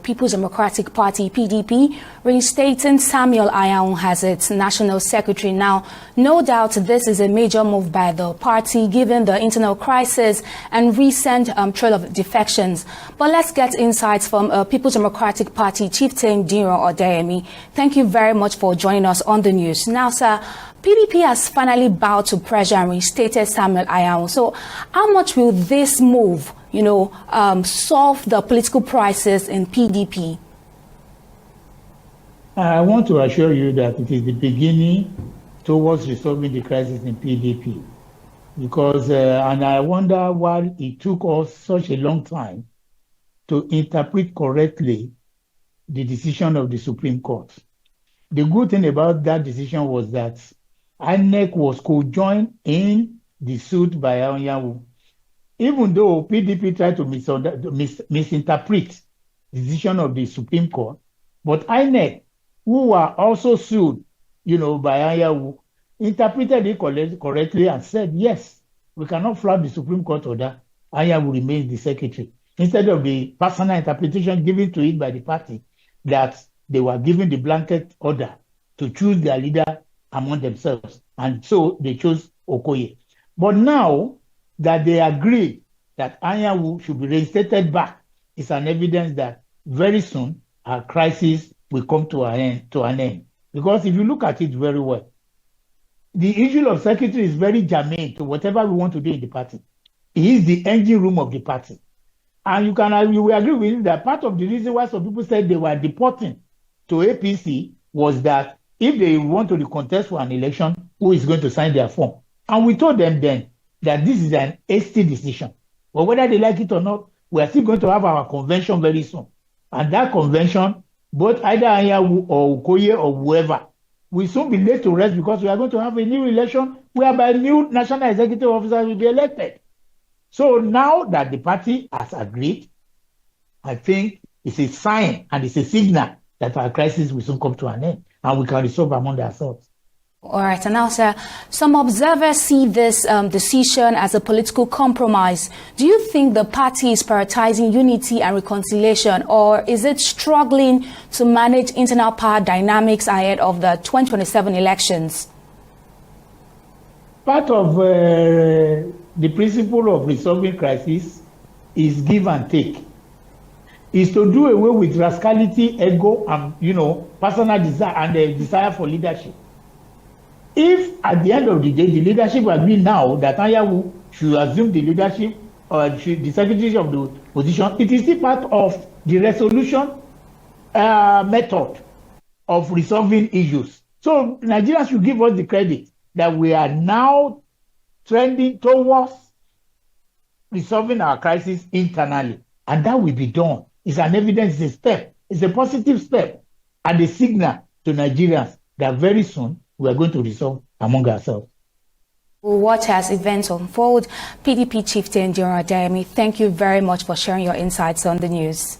People's Democratic Party, PDP, reinstating Samuel Anyanwu as its national secretary. Now, no doubt this is a major move by the party given the internal crisis and recent trail of defections. But let's get insights from People's Democratic Party Chieftain Dino Odeyemi. Thank you very much for joining us on the news. Now, sir, PDP has finally bowed to pressure and reinstated Samuel Anyanwu. So how much will this move solve the political crisis in PDP? I want to assure you that it is the beginning towards resolving the crisis in PDP. Because, and I wonder why it took us such a long time to interpret correctly the decision of the Supreme Court. The good thing about that decision was that INEC was co-joined in the suit by Anyanwu. Even though PDP tried to misinterpret the decision of the Supreme Court, but INEC, who were also sued, by Anyanwu, interpreted it correctly and said, yes, we cannot flout the Supreme Court order. Anyanwu remains the secretary. Instead of the personal interpretation given to it by the party, that they were given the blanket order to choose their leader among themselves. And so they chose Okoye. But now that they agreed that Anyanwu should be reinstated back, is an evidence that very soon our crisis will come to an end. Because if you look at it very well, the issue of secretary is very germane to whatever we want to do in the party. He is the engine room of the party. And you will agree with me that part of the reason why some people said they were deporting to APC was that if they want to contest for an election, who is going to sign their form? And we told them then that this is an hasty decision. But whether they like it or not, we are still going to have our convention very soon. And that convention, both either Anyanwu or Okoye or whoever, will soon be laid to rest because we are going to have a new election whereby new national executive officers will be elected. So now that the party has agreed, I think it's a sign and it's a signal that our crisis will soon come to an end and we can resolve among ourselves. All right, and now, sir, some observers see this decision as a political compromise. Do you think the party is prioritizing unity and reconciliation, or is it struggling to manage internal power dynamics ahead of the 2027 elections? Part of the principle of resolving crisis is give and take. Is to do away with rascality, ego, and personal desire and the desire for leadership. If at the end of the day the leadership agree now that Anyanwu should assume the leadership or the secretary of the position, it is still part of the resolution method of resolving issues. So Nigerians should give us the credit that we are now trending towards resolving our crisis internally, and that will be done. It's an evidence, it's a step, it's a positive step, and a signal to Nigerians that very soon we are going to resolve among ourselves. We'll watch as events unfold. PDP Chieftain Dino Odeyemi, thank you very much for sharing your insights on the news.